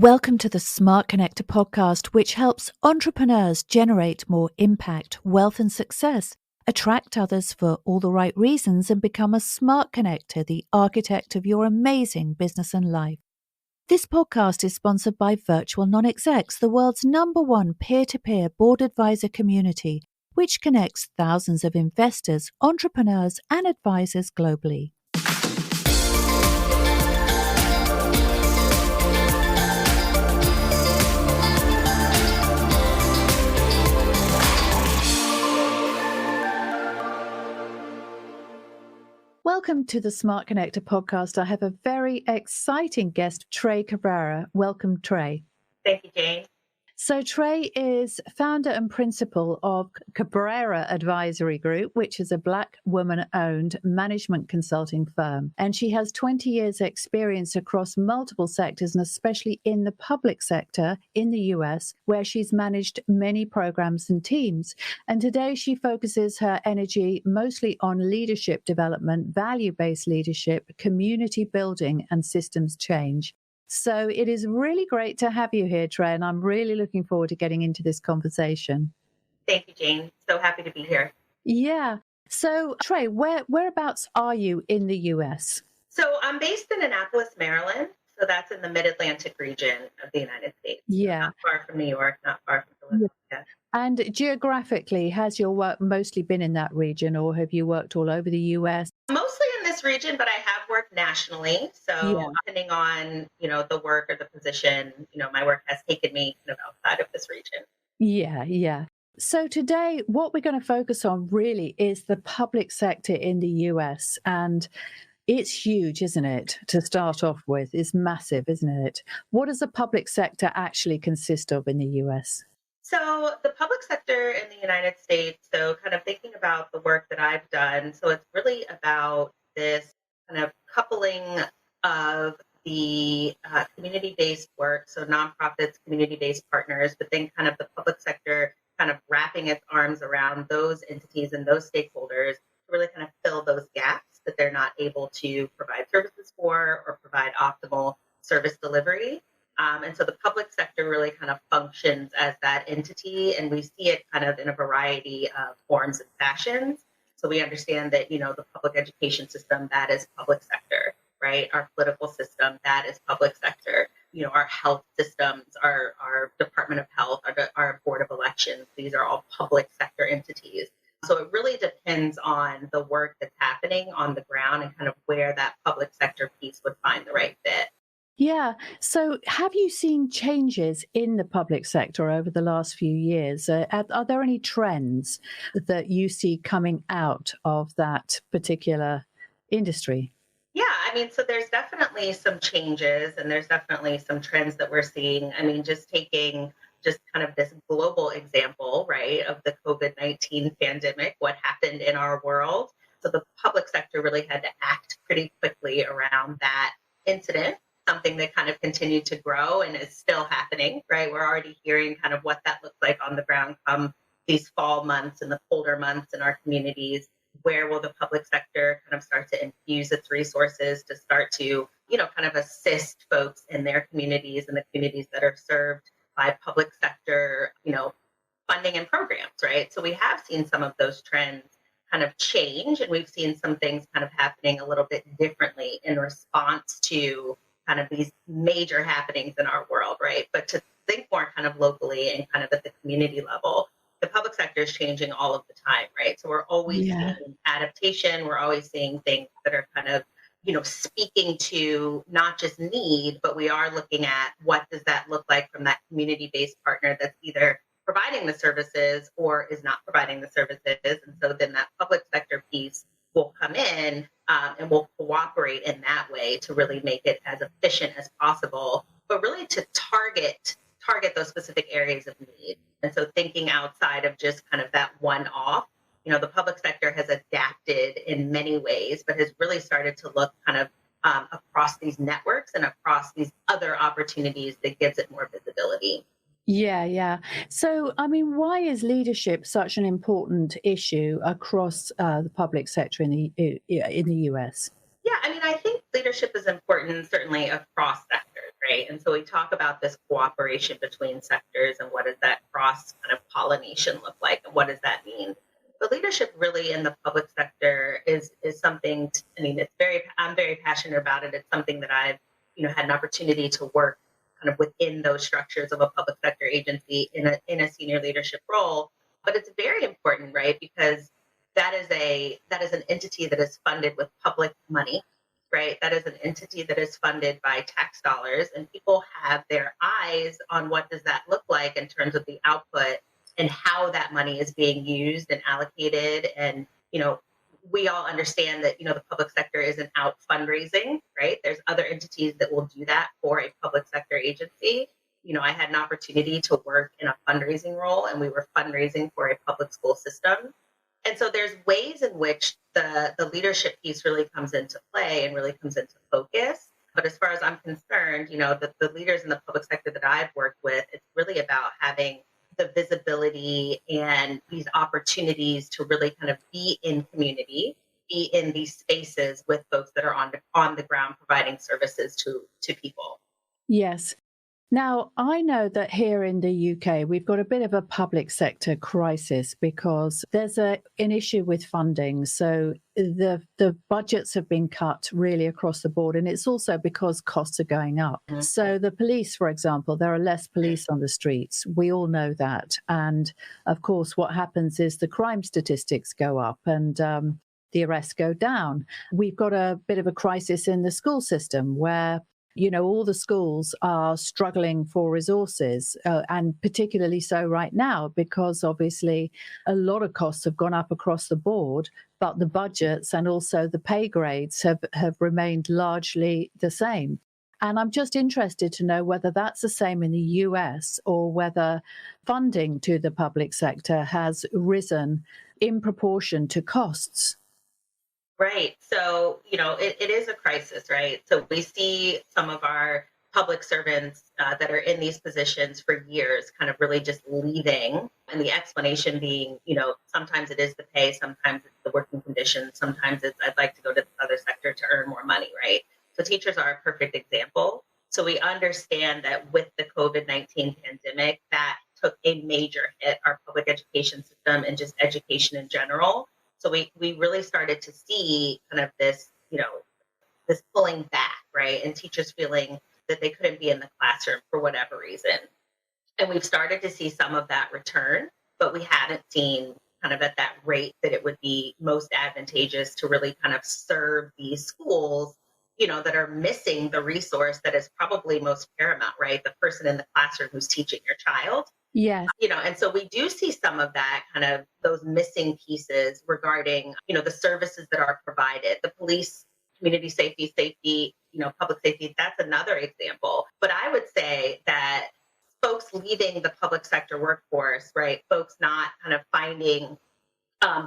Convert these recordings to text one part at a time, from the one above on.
Welcome to the Smart Connector podcast, which helps entrepreneurs generate more impact, wealth, and success, attract others for all the right reasons, and become a smart connector, the architect of your amazing business and life. This podcast is sponsored by Virtual Non-Execs, the world's #1 peer-to-peer board advisor community, which connects thousands of investors, entrepreneurs, and advisors globally. Welcome to the Smart Connector podcast. I have a very exciting guest, Tre Cabrera. Welcome, Trey. Thank you, Jane. So Trey is founder and principal of Cabrera Advisory Group, which is a Black woman-owned management consulting firm. And she has 20 years experience across multiple sectors, and especially in the public sector in the US, where she's managed many programs and teams. And today she focuses her energy mostly on leadership development, value-based leadership, community building, and systems change. So it is really great to have you here, Trey, and I'm really looking forward to getting into this conversation. Thank you, Jane. So happy to be here. Yeah. So, Trey, whereabouts are you in the U.S.? So I'm based in Annapolis, Maryland. So that's in the mid-Atlantic region of the United States. Yeah. So not far from New York, not far from Philadelphia. And geographically, has your work mostly been in that region, or have you worked all over the U.S.? Mostly in this region, but I have worked nationally. So depending on, the work or the position, my work has taken me kind of outside of this region. Yeah. So today, what we're going to focus on really is the public sector in the U.S. And it's huge, isn't it? To start off with, it's massive, isn't it? What does the public sector actually consist of in the U.S.? So the public sector in the United States, so kind of thinking about the work that I've done, so it's really about this kind of coupling of the community-based work, so nonprofits, community-based partners, but then kind of the public sector kind of wrapping its arms around those entities and those stakeholders to really kind of fill those gaps that they're not able to provide services for or provide optimal service delivery. And so the public sector really kind of functions as that entity, and we see it kind of in a variety of forms and fashions. So we understand that, the public education system, that is public sector, right? Our political system, that is public sector. Our health systems, our Department of Health, our Board of Elections, these are all public sector entities. So it really depends on the work that's happening on the ground and kind of where that public sector piece would find the right fit. Yeah. So have you seen changes in the public sector over the last few years? Are there any trends that you see coming out of that particular industry? Yeah, so there's definitely some changes and there's definitely some trends that we're seeing. Just taking kind of this global example, right, of the COVID-19 pandemic, what happened in our world. So the public sector really had to act pretty quickly around that incident. Something that kind of continued to grow and is still happening, right? We're already hearing kind of what that looks like on the ground come these fall months and the colder months in our communities. Where will the public sector kind of start to infuse its resources to start to, kind of assist folks in their communities and the communities that are served by public sector, funding and programs, right? So we have seen some of those trends kind of change, and we've seen some things kind of happening a little bit differently in response to kind of these major happenings in our world, right? But to think more kind of locally and kind of at the community level, the public sector is changing all of the time, right? So we're always seeing adaptation. We're always seeing things that are kind of, speaking to not just need, but we are looking at what does that look like from that community-based partner that's either providing the services or is not providing the services. And so then that public sector piece will come in and will cooperate in that way to really make it as efficient as possible, but really to target those specific areas of need. And so thinking outside of just kind of that one-off, the public sector has adapted in many ways, but has really started to look kind of across these networks and across these other opportunities that gives it more visibility. Yeah. So, why is leadership such an important issue across the public sector in the US? Yeah, I think leadership is important, certainly across sectors, right? And so we talk about this cooperation between sectors and what does that cross kind of pollination look like and what does that mean? The leadership really in the public sector is something, I mean, I'm very passionate about it. It's something that I've, had an opportunity to work kind of within those structures of a public sector agency in a senior leadership role. But it's very important, right? Because that is an entity that is funded with public money, right? That is an entity that is funded by tax dollars, and people have their eyes on what does that look like in terms of the output and how that money is being used and allocated. And we all understand that the public sector isn't out fundraising, right? There's other entities that will do that for a public sector agency. I had an opportunity to work in a fundraising role, and we were fundraising for a public school system. And so there's ways in which the leadership piece really comes into play and really comes into focus. But as far as I'm concerned, the leaders in the public sector that I've worked with, it's really about having the visibility and these opportunities to really kind of be in community, be in these spaces with folks that are on the ground providing services to people. Yes. Now, I know that here in the UK, we've got a bit of a public sector crisis because there's an issue with funding. So the budgets have been cut really across the board. And it's also because costs are going up. Mm-hmm. So the police, for example, there are less police on the streets. We all know that. And of course, what happens is the crime statistics go up and the arrests go down. We've got a bit of a crisis in the school system where all the schools are struggling for resources, and particularly so right now, because obviously a lot of costs have gone up across the board, but the budgets and also the pay grades have remained largely the same. And I'm just interested to know whether that's the same in the US or whether funding to the public sector has risen in proportion to costs. Right. So, it is a crisis, right? So we see some of our public servants that are in these positions for years kind of really just leaving. And the explanation being, sometimes it is the pay, sometimes it's the working conditions, sometimes it's I'd like to go to this other sector to earn more money, right? So teachers are a perfect example. So we understand that with the COVID-19 pandemic, that took a major hit, our public education system and just education in general. So we really started to see kind of this, this pulling back, right? And teachers feeling that they couldn't be in the classroom for whatever reason. And we've started to see some of that return, but we haven't seen kind of at that rate that it would be most advantageous to really kind of serve these schools, that are missing the resource that is probably most paramount, right? The person in the classroom who's teaching your child. Yes. And so we do see some of that kind of those missing pieces regarding, the services that are provided, the police, community safety, public safety. That's another example. But I would say that folks leaving the public sector workforce, right? Folks not kind of finding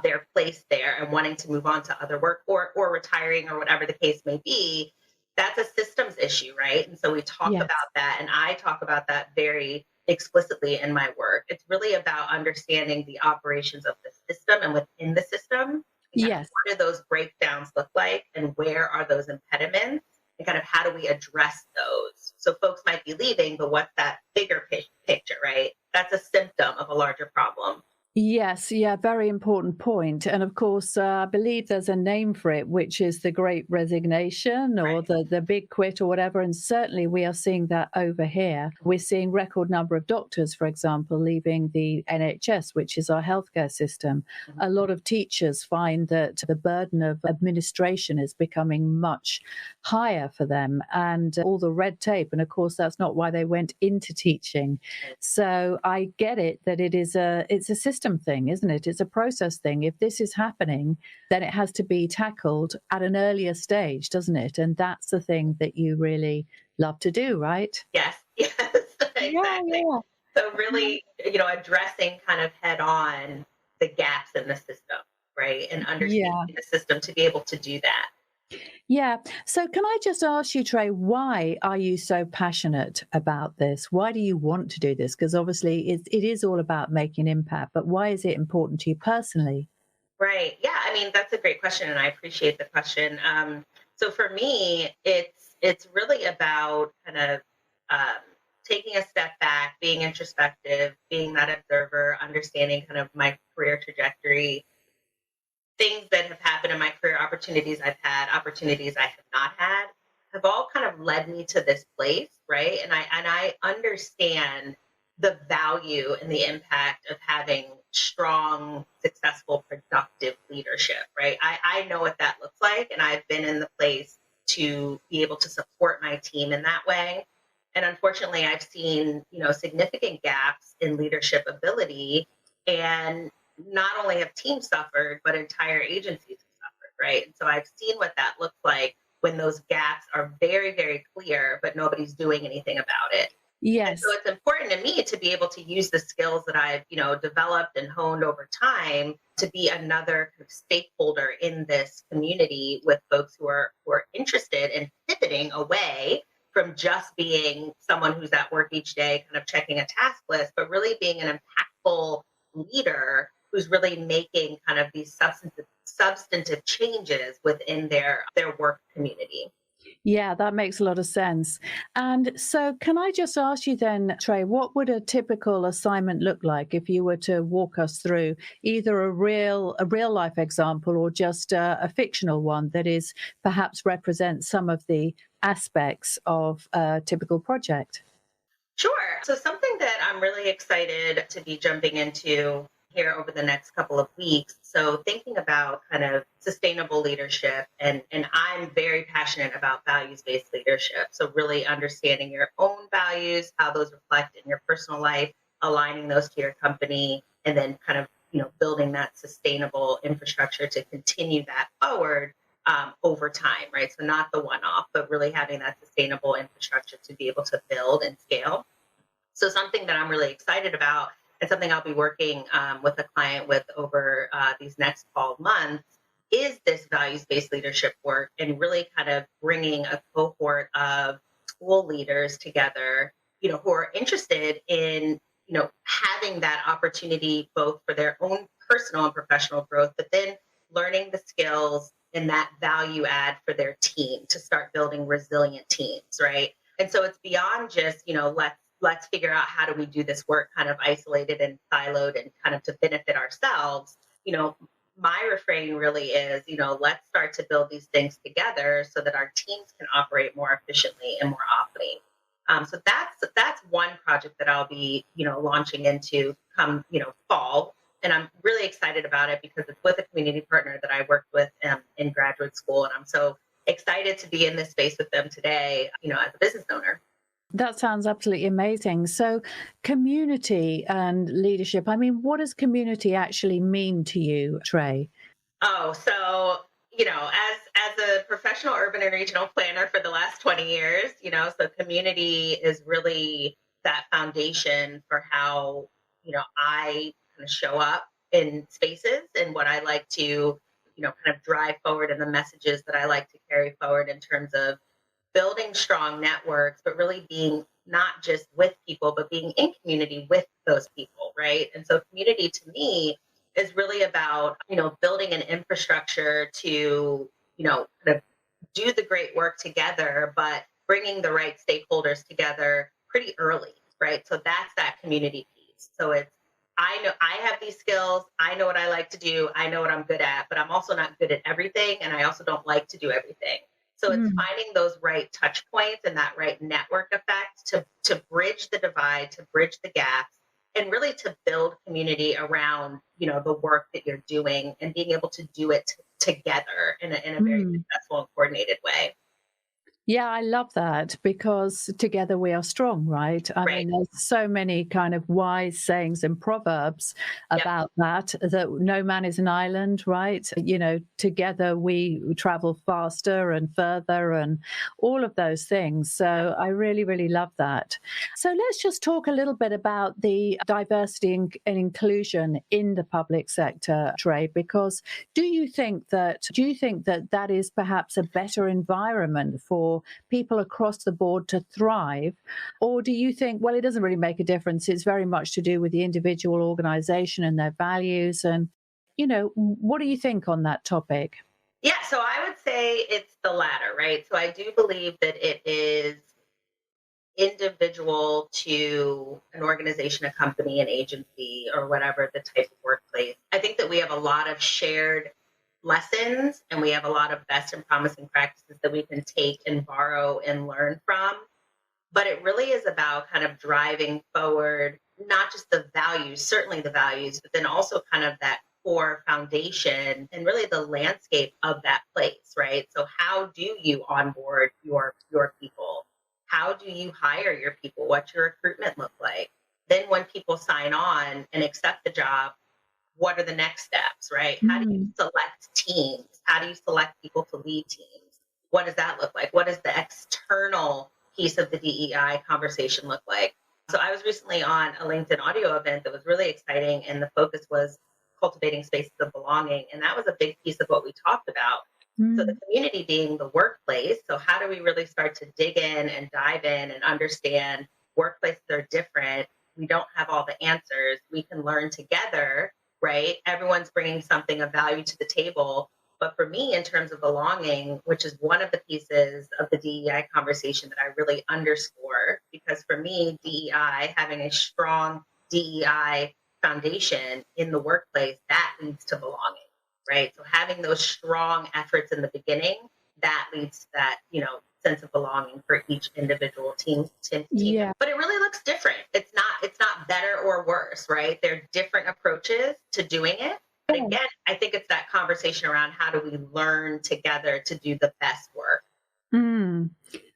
their place there and wanting to move on to other work or retiring or whatever the case may be, that's a systems issue, right? And so we talk about that, and I talk about that very explicitly in my work. It's really about understanding the operations of the system and within the system. Yes. What do those breakdowns look like and where are those impediments? And kind of how do we address those? So folks might be leaving, but what's that bigger picture, right? That's a symptom of a larger problem. Yes, yeah, very important point. And of course, I believe there's a name for it, which is the Great Resignation or the big quit or whatever. And certainly we are seeing that over here. We're seeing record number of doctors, for example, leaving the NHS, which is our healthcare system. Mm-hmm. A lot of teachers find that the burden of administration is becoming much higher for them and all the red tape. And of course, that's not why they went into teaching. So I get it that it's a system thing, isn't it? It's a process thing. If this is happening, then it has to be tackled at an earlier stage, doesn't it? And that's the thing that you really love to do, right? Yes, exactly. Yeah. So really, addressing kind of head on the gaps in the system, right? And understanding the system to be able to do that. Yeah. So can I just ask you, Trey, why are you so passionate about this? Why do you want to do this? Because obviously it is all about making impact, but why is it important to you personally? Right. Yeah. I mean, that's a great question, and I appreciate the question. So for me, it's really about kind of um, taking a step back, being introspective, being that observer, understanding kind of my career trajectory, things that have happened in my career, opportunities I've had, opportunities I have not had, have all kind of led me to this place, right? And I understand the value and the impact of having strong, successful, productive leadership, right? I know what that looks like, and I've been in the place to be able to support my team in that way. And unfortunately, I've seen, significant gaps in leadership ability, and not only have teams suffered, but entire agencies have suffered, right? And so I've seen what that looks like when those gaps are very, very clear, but nobody's doing anything about it. And so Yes. it's important to me to be able to use the skills that I've, developed and honed over time to be another kind of stakeholder in this community with folks who are interested in pivoting away from just being someone who's at work each day, kind of checking a task list, but really being an impactful leader who's really making kind of these substantive changes within their work community. Yeah, that makes a lot of sense. And so, can I just ask you then, Trey, what would a typical assignment look like if you were to walk us through either a real life example or just a fictional one that is perhaps represents some of the aspects of a typical project? Sure. So something that I'm really excited to be jumping into here over the next couple of weeks. So thinking about kind of sustainable leadership, and I'm very passionate about values-based leadership. So really understanding your own values, how those reflect in your personal life, aligning those to your company, and then kind of, building that sustainable infrastructure to continue that forward over time, right? So not the one-off, but really having that sustainable infrastructure to be able to build and scale. So something that I'm really excited about, and something I'll be working with a client with over these next 12 months, is this values-based leadership work, and really kind of bringing a cohort of school leaders together, who are interested in, having that opportunity both for their own personal and professional growth, but then learning the skills and that value add for their team to start building resilient teams, right? And so it's beyond just, let's figure out how do we do this work kind of isolated and siloed and kind of to benefit ourselves. My refrain really is, let's start to build these things together so that our teams can operate more efficiently and more optimally. So that's one project that I'll be, launching into come, fall. And I'm really excited about it because it's with a community partner that I worked with in graduate school. And I'm so excited to be in this space with them today, as a business owner. That sounds absolutely amazing. So, community and leadership. I mean, what does community actually mean to you, Trey? Oh, so as a professional urban and regional planner for the last 20 years, so community is really that foundation for how, I kind of show up in spaces and what I like to, kind of drive forward and the messages that I like to carry forward in terms of building strong networks, but really being not just with people, but being in community with those people, right? And so community to me is really about, building an infrastructure to, kind of do the great work together, but bringing the right stakeholders together pretty early, right? So that's that community piece. So it's, I know I have these skills. I know what I like to do. I know what I'm good at, but I'm also not good at everything. And I also don't like to do everything. So it's Mm. finding those right touch points and that right network effect to bridge the divide, to bridge the gaps, and really to build community around, the work that you're doing and being able to do it together in a very Mm. successful and coordinated way. Yeah, I love that because together we are strong, right? I Right. mean, there's so many kind of wise sayings and proverbs Yep. about that no man is an island, right? Together we travel faster and further and all of those things. Yep. So I really, really love that. So let's just talk a little bit about the diversity and inclusion in the public sector, Trey, because do you think that that is perhaps a better environment for people across the board to thrive? Or do you think, well, it doesn't really make a difference? It's very much to do with the individual organization and their values. And, what do you think on that topic? Yeah. So I would say it's the latter, right? So I do believe that individual to an organization, a company, an agency, or whatever the type of workplace, I think that we have a lot of shared lessons and we have a lot of best and promising practices that we can take and borrow and learn from. But it really is about kind of driving forward, not just the values, certainly the values, but then also kind of that core foundation and really the landscape of that place, right? So how do you onboard your people? How do you hire your people? What's your recruitment look like? Then when people sign on and accept the job, what are the next steps, right? How do you Mm. select teams? How do you select people to lead teams? What does that look like? What does the external piece of the DEI conversation look like? So I was recently on a LinkedIn audio event that was really exciting, and the focus was cultivating spaces of belonging. And that was a big piece of what we talked about. So the Mm. community being the workplace. So how do we really start to dig in and dive in and understand workplaces are different? We don't have all the answers. We can learn together, right? Everyone's bringing something of value to the table. But for me, in terms of belonging, which is one of the pieces of the DEI conversation that I really underscore, because for me, DEI, having a strong DEI foundation in the workplace, that leads to belonging, right? So having those strong efforts in the beginning, that leads to that, sense of belonging for each individual team. Yeah. But it really looks different. It's not better or worse, right? There are different approaches to doing it. But again, I think it's that conversation around how do we learn together to do the best work. Mm.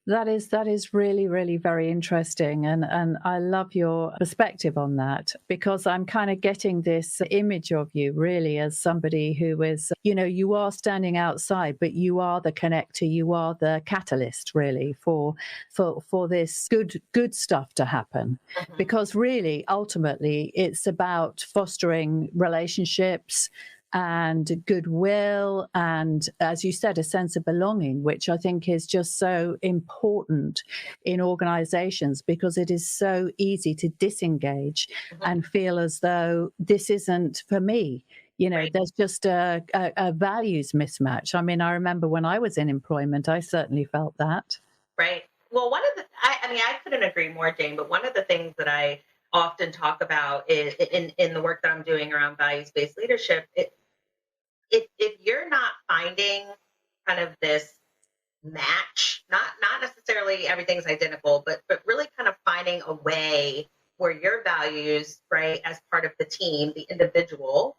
That is really, really very interesting. And I love your perspective on that, because I'm kind of getting this image of you really as somebody who is, you are standing outside, but you are the connector, you are the catalyst really for this good stuff to happen. Mhm. Because really, ultimately, it's about fostering relationships and goodwill and, as you said, a sense of belonging, which I think is just so important in organizations, because it is so easy to disengage Mhm. and feel as though this isn't for me. Right. There's just a values mismatch. I mean, I remember when I was in employment, I certainly felt that. Right. Well, one of the, I mean, I couldn't agree more, Jane, but one of the things that I often talk about is in the work that I'm doing around values-based leadership, if you're not finding kind of this match, not necessarily everything's identical, but really kind of finding a way where your values, right, as part of the team, the individual,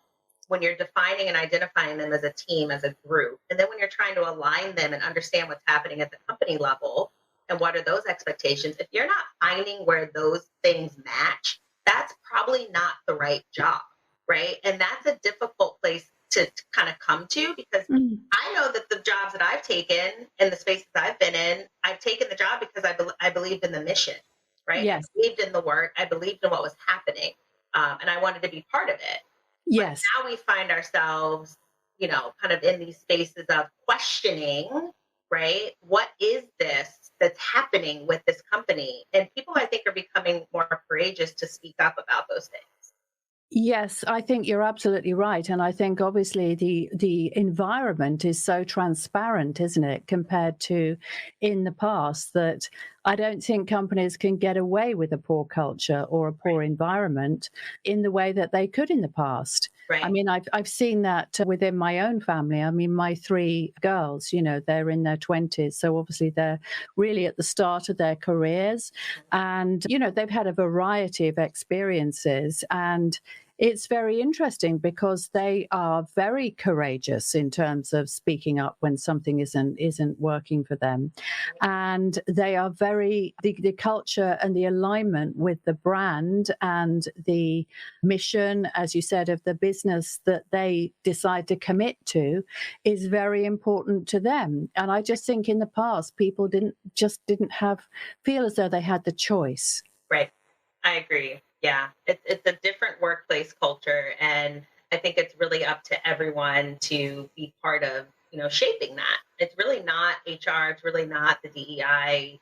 when you're defining and identifying them as a team, as a group, and then when you're trying to align them and understand what's happening at the company level and what are those expectations, if you're not finding where those things match, that's probably not the right job, right? And that's a difficult place to kind of come to, because Mm. I know that the jobs that I've taken and the spaces I've been in, I've taken the job because I believed in the mission, right? I Yes. believed in the work. I believed in what was happening. And I wanted to be part of it. But Yes. now we find ourselves, kind of in these spaces of questioning, right? What is this that's happening with this company? And people, I think, are becoming more courageous to speak up about those things. Yes, I think you're absolutely right. And I think obviously the environment is so transparent, isn't it, compared to in the past, that I don't think companies can get away with a poor culture or a poor environment in the way that they could in the past. I Right. mean, I've seen that within my own family. I mean, my three girls, they're in their 20s. So obviously they're really at the start of their careers. And, they've had a variety of experiences. And it's very interesting because they are very courageous in terms of speaking up when something isn't working for them. And they are the culture and the alignment with the brand and the mission, as you said, of the business that they decide to commit to is very important to them. And I just think in the past, people didn't feel as though they had the choice. Right. I agree. Yeah. It's a different workplace culture. And I think it's really up to everyone to be part of, shaping that. It's really not HR. It's really not the DEI,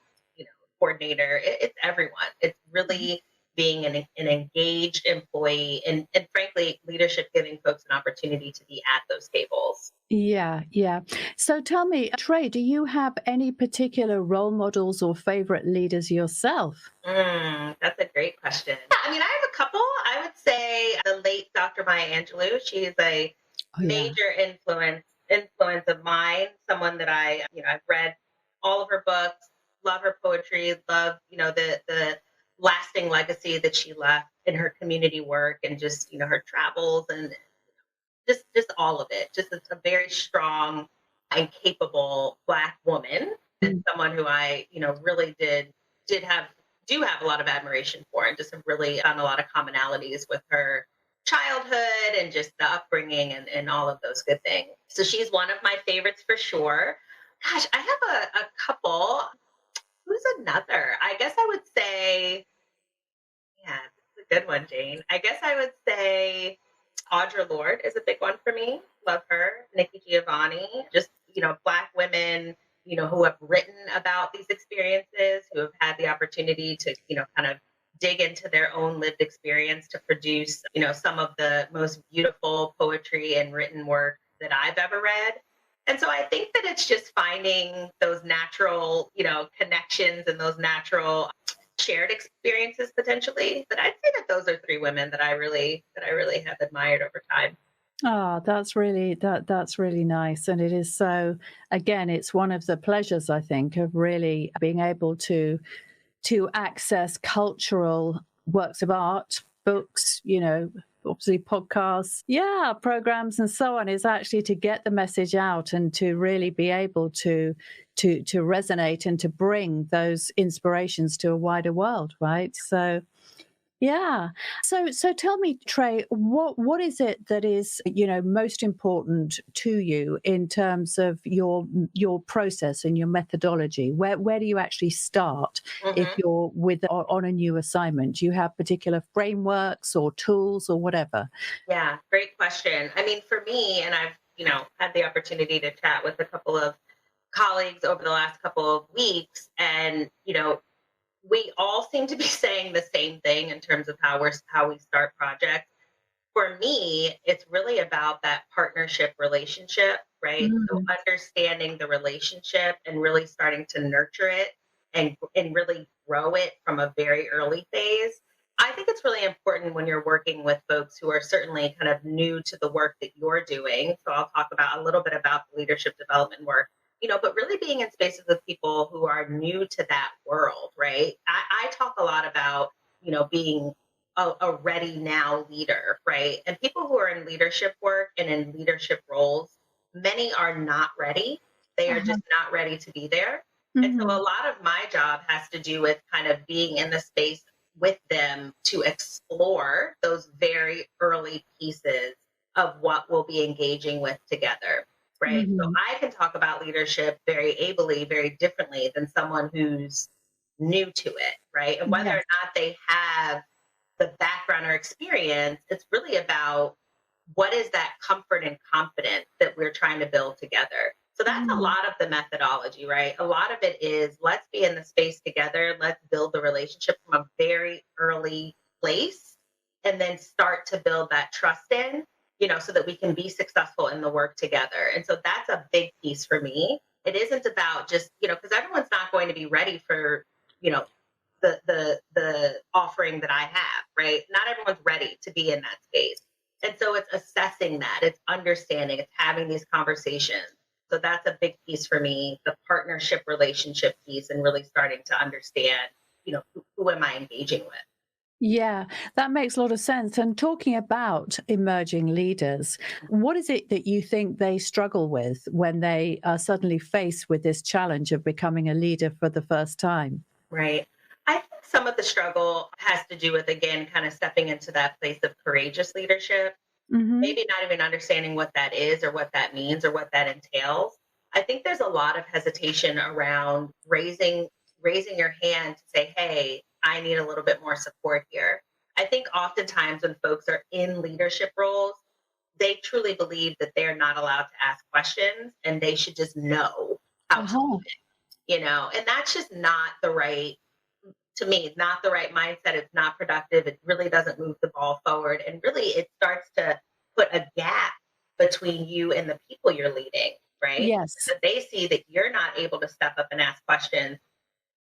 coordinator. It's everyone. It's really being an engaged employee, and frankly, leadership giving folks an opportunity to be at those tables. Yeah, yeah. So tell me, Trey, do you have any particular role models or favorite leaders yourself? That's a great question. Yeah, I mean, I have a couple. I would say the late Dr. Maya Angelou. She's a Oh, yeah. major influence of mine. Someone that I've read all of her books, love her poetry, love the lasting legacy that she left in her community work and just her travels and just all of it. Just a very strong and capable Black woman, and Mm. someone who I really did have do have a lot of admiration for, and just have really found a lot of commonalities with her childhood and just the upbringing and all of those good things. So she's one of my favorites for sure. Gosh, I have a couple. Who's another? I guess I would say, yeah, this is a good one, Jane. I guess I would say Audre Lorde is a big one for me. Love her. Nikki Giovanni, just, Black women, who have written about these experiences, who have had the opportunity to, kind of dig into their own lived experience to produce, some of the most beautiful poetry and written work that I've ever read. And so I think that it's just finding those natural, connections and those natural shared experiences potentially. But I'd say that those are three women that I really have admired over time. Oh, that's really nice. And it is so, again, it's one of the pleasures, I think, of really being able to access cultural works of art, books, obviously podcasts, yeah, programs and so on, is actually to get the message out and to really be able to resonate and to bring those inspirations to a wider world, right? So yeah. So tell me, Trey, what is it that is, most important to you in terms of your process and your methodology? Where do you actually start if Hmm. you're on a new assignment? Do you have particular frameworks or tools or whatever? Yeah, great question. I mean, for me, and I've, had the opportunity to chat with a couple of colleagues over the last couple of weeks, and, we all seem to be saying the same thing in terms of how we start projects. For me, it's really about that partnership relationship, right? So Mm. understanding the relationship and really starting to nurture it and really grow it from a very early phase. I think it's really important when you're working with folks who are certainly kind of new to the work that you're doing. So I'll talk about a little bit about the leadership development work, but really being in spaces with people who are new to that world, right? I talk a lot about, being a ready now leader, right? And people who are in leadership work and in leadership roles, many are not ready. They are Uh-huh. just not ready to be there. And so a Hmm. lot of my job has to do with kind of being in the space with them to explore those very early pieces of what we'll be engaging with together, right? So Hmm. I can talk about leadership very ably, very differently than someone who's new to it, right? And whether or Yes. not they have the background or experience, it's really about what is that comfort and confidence that we're trying to build together. So that's a Mm. lot of the methodology, right? A lot of it is let's be in the space together, let's build the relationship from a very early place, and then start to build that trust in, so that we can be successful in the work together. And so that's a big piece for me. It isn't about just, because everyone's not going to be ready for, you know, the offering that I have, right? Not everyone's ready to be in that space. And so it's assessing that, it's understanding, it's having these conversations. So that's a big piece for me, the partnership relationship piece, and really starting to understand, who am I engaging with? Yeah, that makes a lot of sense. And talking about emerging leaders, what is it that you think they struggle with when they are suddenly faced with this challenge of becoming a leader for the first time? Right. I think some of the struggle has to do with, again, kind of stepping into that place of courageous leadership, Hmm. maybe not even understanding what that is or what that means or what that entails. I think there's a lot of hesitation around raising your hand to say, "Hey, I need a little bit more support here." I think oftentimes when folks are in leadership roles, they truly believe that they're not allowed to ask questions and they should just know how to do Uh-huh. it, and that's just not the right to me, not the right mindset. It's not productive. It really doesn't move the ball forward. And really, it starts to put a gap between you and the people you're leading, right? Yes. So they see that you're not able to step up and ask questions.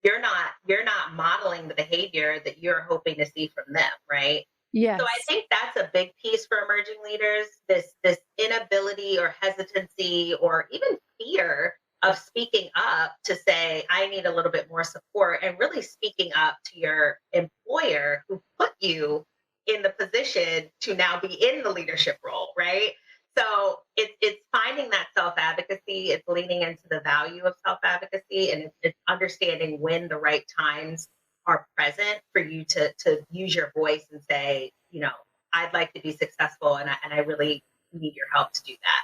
You're not modeling the behavior that you're hoping to see from them, right? So I Yes. think that's a big piece for emerging leaders, this inability or hesitancy or even fear of speaking up to say, I need a little bit more support, and really speaking up to your employer who put you in the position to now be in the leadership role, right? So it's finding that self advocacy. It's leaning into the value of self advocacy, and it's understanding when the right times are present for you to use your voice and say, I'd like to be successful, and I really need your help to do that.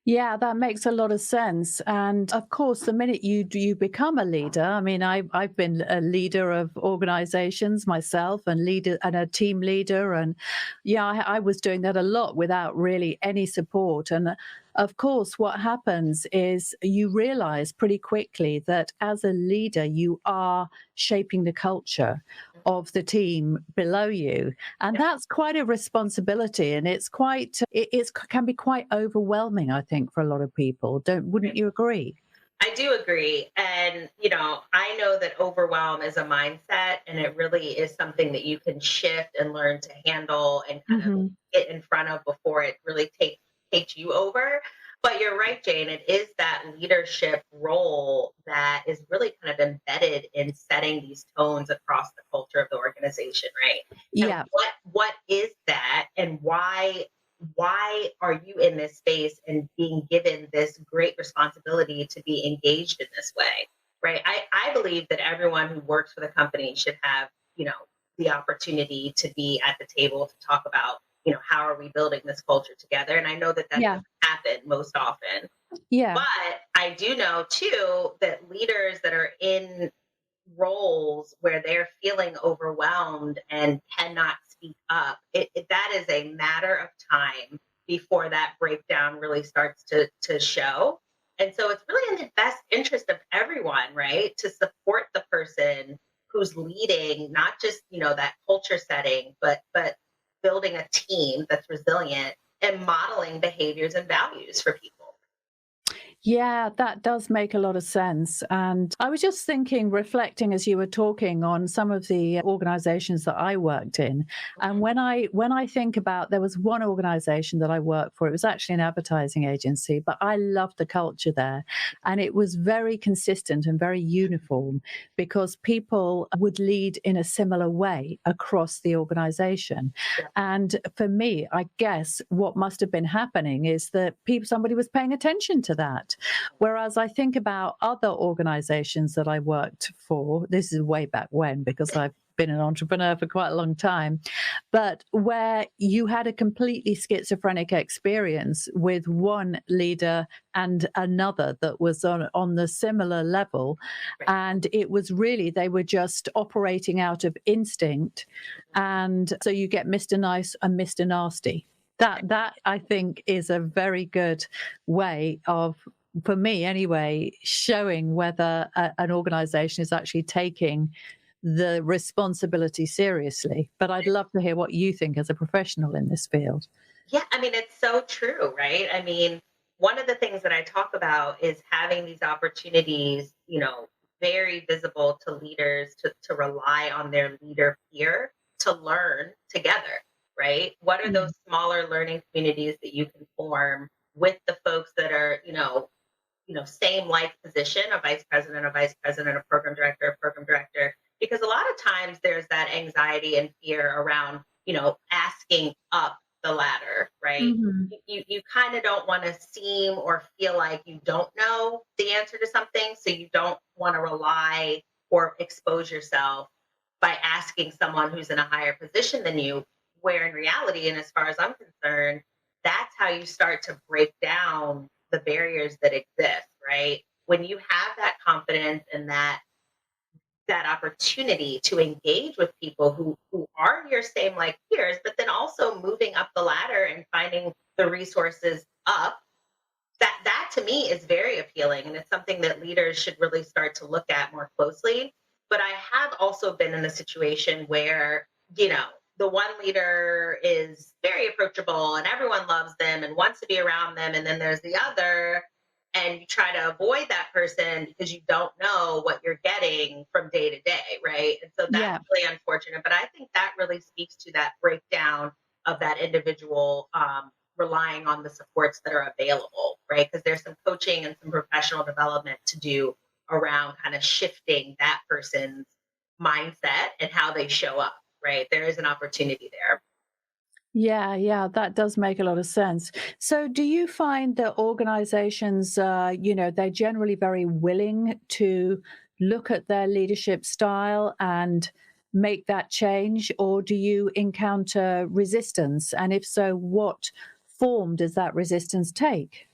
Yeah, that makes a lot of sense. And of course, the minute you become a leader, I mean, I've been a leader of organizations myself, and leader and a team leader, and yeah, I was doing that a lot without really any support. And of course, what happens is you realize pretty quickly that as a leader, you are shaping the culture of the team below you, and Yeah. that's quite a responsibility, and it can be quite overwhelming, I think, for a lot of people. Don't Wouldn't you agree? I do agree. And, I know that overwhelm is a mindset, and it really is something that you can shift and learn to handle and kind of Hmm. get in front of before it really takes you over. But you're right, Jane. It is that leadership role that is really kind of embedded in setting these tones across the culture of the organization, right? And Yeah. what is that, and why are you in this space and being given this great responsibility to be engaged in this way, right? I believe that everyone who works for the company should have, you know, the opportunity to be at the table to talk about, how are we building this culture together? And I know that that Yeah. doesn't happen most often. Yeah. But I do know too that leaders that are in roles where they're feeling overwhelmed and cannot speak up, that is a matter of time before that breakdown really starts to show. And so it's really in the best interest of everyone, right? To support the person who's leading, not just, that culture setting, but building a team that's resilient and modeling behaviors and values for people. Yeah, that does make a lot of sense. And I was just thinking, reflecting as you were talking on some of the organizations that I worked in. And Mhm. when I think about, there was one organization that I worked for, it was actually an advertising agency, but I loved the culture there. And it was very consistent and very uniform because people would lead in a similar way across the organization. Yeah. And for me, I guess what must have been happening is that somebody was paying attention to that. Whereas I think about other organizations that I worked for, this is way back when, because I've been an entrepreneur for quite a long time, but where you had a completely schizophrenic experience with one leader and another that was on the similar level. Right. And it was really, they were just operating out of instinct. And so you get Mr. Nice and Mr. Nasty. That I think is a very good way of, for me anyway, showing whether an organization is actually taking the responsibility seriously. But I'd love to hear what you think as a professional in this field. Yeah, I mean, it's so true, right? I mean, one of the things that I talk about is having these opportunities, very visible to leaders to rely on their leader peer to learn together, right? What are Yeah. those smaller learning communities that you can form with the folks that are, same like position, a vice president, a program director, because a lot of times there's that anxiety and fear around, asking up the ladder, right? Mhm. You kind of don't want to seem or feel like you don't know the answer to something. So you don't want to rely or expose yourself by asking someone who's in a higher position than you, where in reality, and as far as I'm concerned, that's how you start to break down the barriers that exist, right? When you have that confidence and that opportunity to engage with people who are your same like peers, but then also moving up the ladder and finding the resources up, that to me is very appealing, and it's something that leaders should really start to look at more closely. But I have also been in a situation where, the one leader is very approachable and everyone loves them and wants to be around them. And then there's the other, and you try to avoid that person because you don't know what you're getting from day to day. Right. And so that's Yeah. really unfortunate. But I think that really speaks to that breakdown of that individual relying on the supports that are available. Right. Because there's some coaching and some professional development to do around kind of shifting that person's mindset and how they show up, right? There is an opportunity there. Yeah, yeah, that does make a lot of sense. So, do you find that organizations, they're generally very willing to look at their leadership style and make that change, or do you encounter resistance? And if so, what form does that resistance take?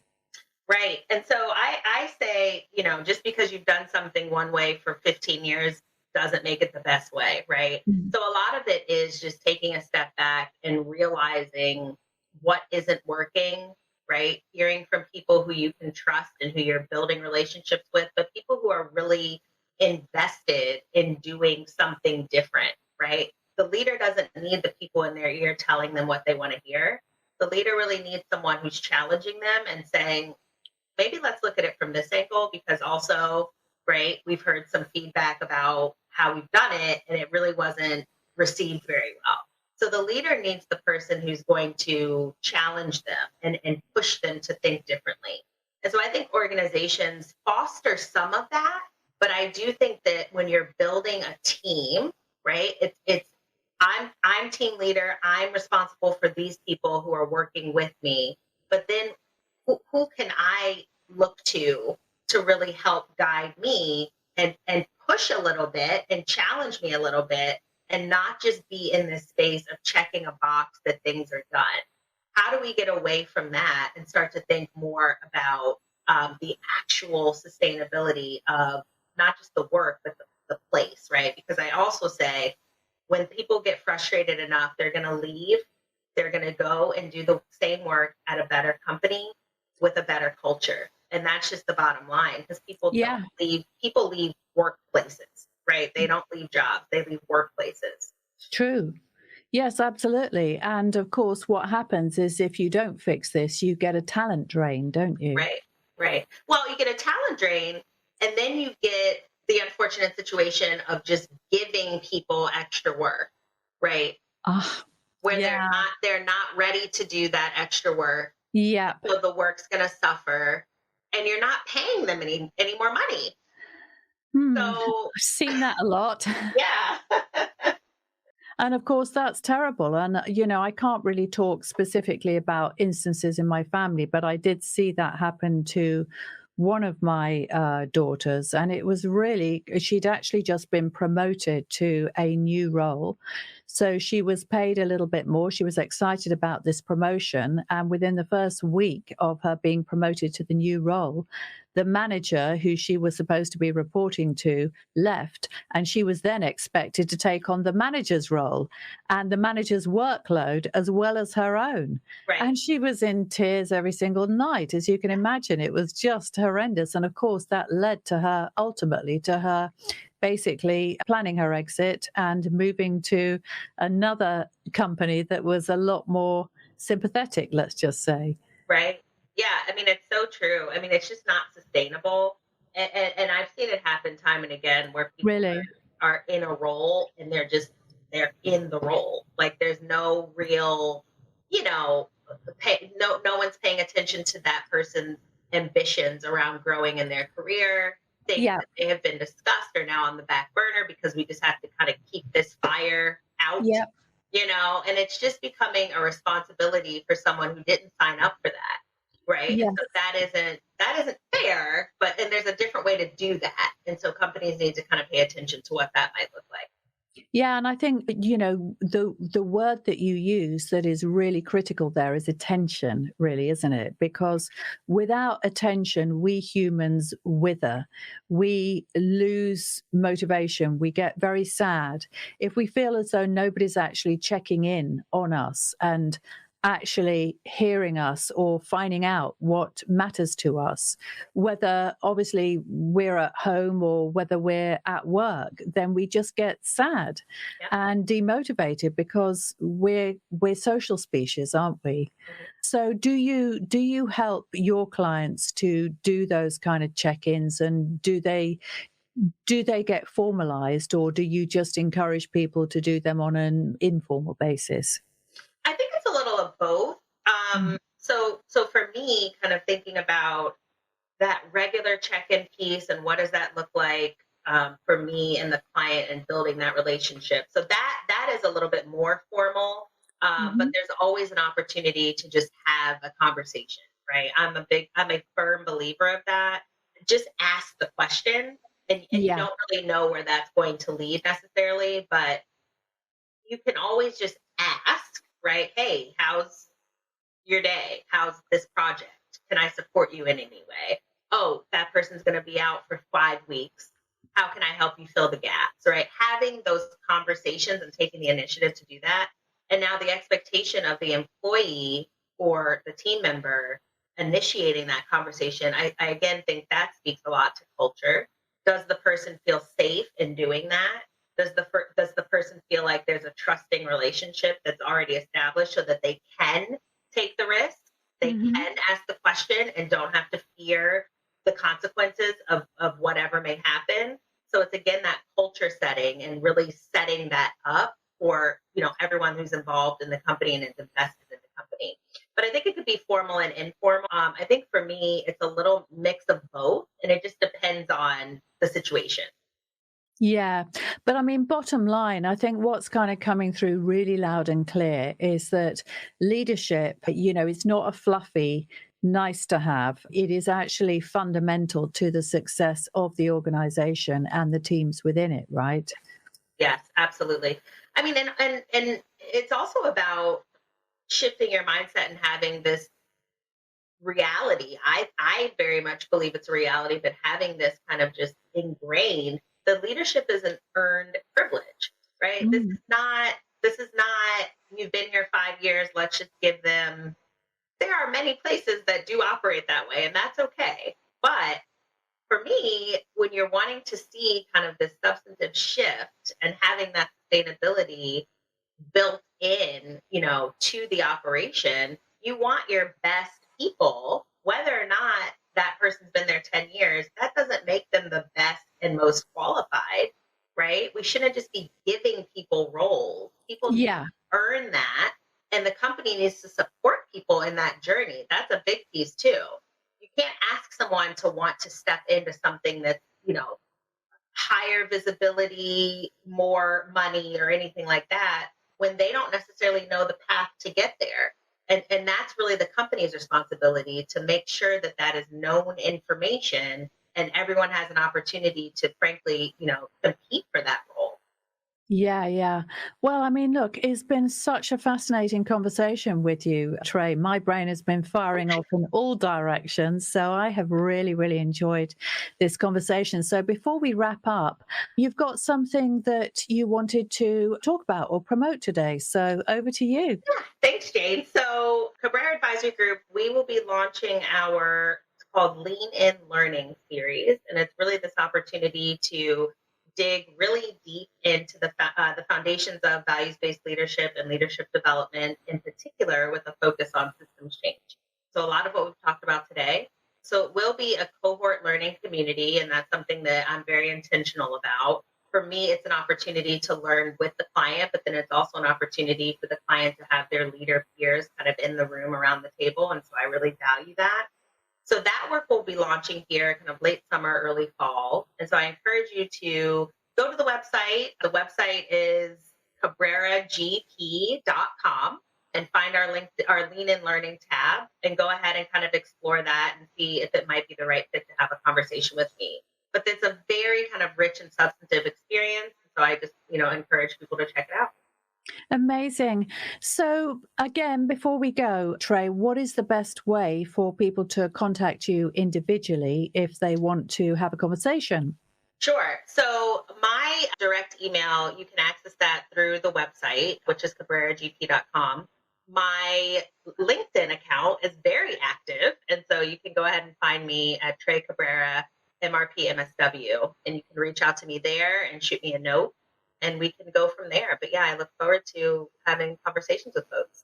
Right. And so I say, just because you've done something one way for 15 years doesn't make it the best way, right? Mhm. So a lot of it is just taking a step back and realizing what isn't working, right? Hearing from people who you can trust and who you're building relationships with, but people who are really invested in doing something different, right? The leader doesn't need the people in their ear telling them what they want to hear. The leader really needs someone who's challenging them and saying, maybe let's look at it from this angle because also, right, we've heard some feedback about how we've done it and it really wasn't received very well. So the leader needs the person who's going to challenge them and push them to think differently. And so I think organizations foster some of that, but I do think that when you're building a team, right, it's I'm team leader, I'm responsible for these people who are working with me, but then who can I look to really help guide me and push a little bit and challenge me a little bit and not just be in this space of checking a box that things are done. How do we get away from that and start to think more about the actual sustainability of not just the work, but the place, right? Because I also say when people get frustrated enough, they're going to leave. They're going to go and do the same work at a better company with a better culture. And that's just the bottom line because Yeah. people leave workplaces, right? They don't leave jobs, they leave workplaces. True. Yes, absolutely. And of course, what happens is if you don't fix this, you get a talent drain, don't you? Right, right. Well, you get a talent drain, and then you get the unfortunate situation of just giving people extra work, right? Ah, Where yeah, they're not ready to do that extra work. yeah. So the work's gonna suffer and you're not paying them any more money. So I've seen that a lot. yeah. And of course, that's terrible. And, I can't really talk specifically about instances in my family, but I did see that happen to one of my daughters. And it was really, she'd actually just been promoted to a new role. So she was paid a little bit more. She was excited about this promotion. And within the first week of her being promoted to the new role, the manager who she was supposed to be reporting to left, and she was then expected to take on the manager's role and the manager's workload as well as her own. Right. And she was in tears every single night, as you can imagine. It was just horrendous. And of course, that led to her ultimately to her basically planning her exit and moving to another company that was a lot more sympathetic, let's just say. Right. Yeah. I mean, it's so true. I mean, it's just not sustainable. And I've seen it happen time and again where people Really? are in a role and they're in the role. Like there's no real, you know, no one's paying attention to that person's ambitions around growing in their career. Things Yeah. that may have been discussed are now on the back burner because we just have to kind of keep this fire out, Yeah. and it's just becoming a responsibility for someone who didn't sign up for that. Right. And Yeah. so that isn't fair, and there's a different way to do that. And so companies need to kind of pay attention to what that might look like. Yeah, and I think the word that you use that is really critical there is attention, really, isn't it? Because without attention, we humans wither. We lose motivation. We get very sad if we feel as though nobody's actually checking in on us and actually hearing us or finding out what matters to us, whether obviously we're at home or whether we're at work, then we just get sad Yep. and demotivated because we're social species, aren't we? Mhm. So do you help your clients to do those kind of check-ins, and do they get formalized, or do you just encourage people to do them on an informal basis? I think it's a little of both. Mm. So for me, kind of thinking about that regular check-in piece and what does that look like for me and the client and building that relationship. So that is a little bit more formal, but Mhm. there's always an opportunity to just have a conversation, right? I'm a firm believer of that. Just ask the question, and you Yeah. don't really know where that's going to lead necessarily, but you can always just ask, right? Hey, how's your day? How's this project? Can I support you in any way? Oh, that person's going to be out for 5 weeks. How can I help you fill the gaps? Right? Having those conversations and taking the initiative to do that. And now the expectation of the employee or the team member initiating that conversation, I again think that speaks a lot to culture. Does the person feel safe in doing that? Does the person feel like there's a trusting relationship that's already established so that they can take the risk? They Mhm. can ask the question and don't have to fear the consequences of whatever may happen. So it's again that culture setting and really setting that up for everyone who's involved in the company and is invested in the company. But I think it could be formal and informal. I think for me, it's a little mix of both, and it just depends on the situation. Yeah. But I mean, bottom line, I think what's kind of coming through really loud and clear is that leadership, it's not a fluffy, nice to have. It is actually fundamental to the success of the organization and the teams within it, right? Yes, absolutely. I mean, and it's also about shifting your mindset and having this reality. I very much believe it's a reality, but having this kind of just ingrained, the leadership is an earned privilege, right? Mm. This is not you've been here 5 years, let's just give them. There are many places that do operate that way, and that's okay. But for me, when you're wanting to see kind of this substantive shift and having that sustainability built in, to the operation, you want your best people, whether or not that person's been there 10 years, that doesn't make them the best and most qualified, right? We shouldn't just be giving people roles. People need Yeah. to earn that, and the company needs to support people in that journey. That's a big piece too. You can't ask someone to want to step into something that's, higher visibility, more money, or anything like that when they don't necessarily know the path to get there. And that's really the company's responsibility to make sure that that is known information and everyone has an opportunity to, frankly, compete for that role. Yeah, yeah. Well, I mean, look, it's been such a fascinating conversation with you, Trey. My brain has been firing off in all directions. So I have really, really enjoyed this conversation. So before we wrap up, you've got something that you wanted to talk about or promote today. So over to you. Yeah, thanks, Jane. So, Cabrera Advisory Group, we will be launching our it's called Lean In Learning series, and it's really this opportunity to dig really deep into the foundations of values-based leadership and leadership development, in particular, with a focus on systems change. So, a lot of what we've talked about today. So, it will be a cohort learning community, and that's something that I'm very intentional about. For me, it's an opportunity to learn with the client, but then it's also an opportunity for the client to have their leader peers kind of in the room around the table. And so I really value that. So that work will be launching here kind of late summer, early fall. And so I encourage you to go to the website. The website is cabreragp.com and find our link, our Lean In Learning tab, and go ahead and kind of explore that and see if it might be the right fit to have a conversation with me. But it's a very kind of rich and substantive experience. So I just, encourage people to check it out. Amazing. So, again, before we go, Trey, what is the best way for people to contact you individually if they want to have a conversation? Sure. So my direct email, you can access that through the website, which is cabreragp.com. my LinkedIn account is very active. And so you can go ahead and find me at Tre Cabrera, MRP MSW, and you can reach out to me there and shoot me a note and we can go from there. But yeah, I look forward to having conversations with folks.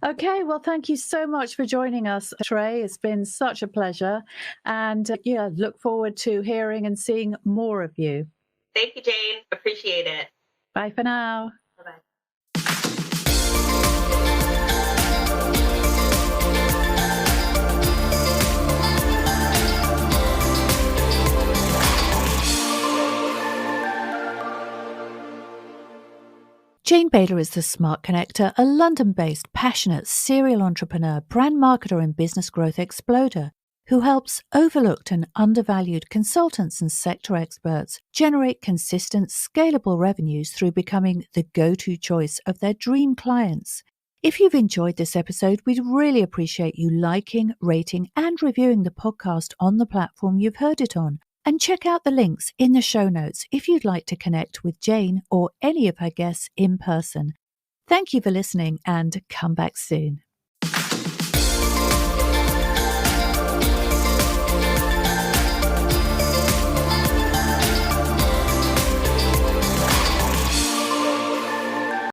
Okay, well, thank you so much for joining us, Trey. It's been such a pleasure. And look forward to hearing and seeing more of you. Thank you, Jane. Appreciate it. Bye for now. Bye-bye. Jane Bayler is the Smart Connector, a London-based, passionate serial entrepreneur, brand marketer and business growth exploder who helps overlooked and undervalued consultants and sector experts generate consistent, scalable revenues through becoming the go-to choice of their dream clients. If you've enjoyed this episode, we'd really appreciate you liking, rating, and reviewing the podcast on the platform you've heard it on. And check out the links in the show notes if you'd like to connect with Jane or any of her guests in person. Thank you for listening and come back soon.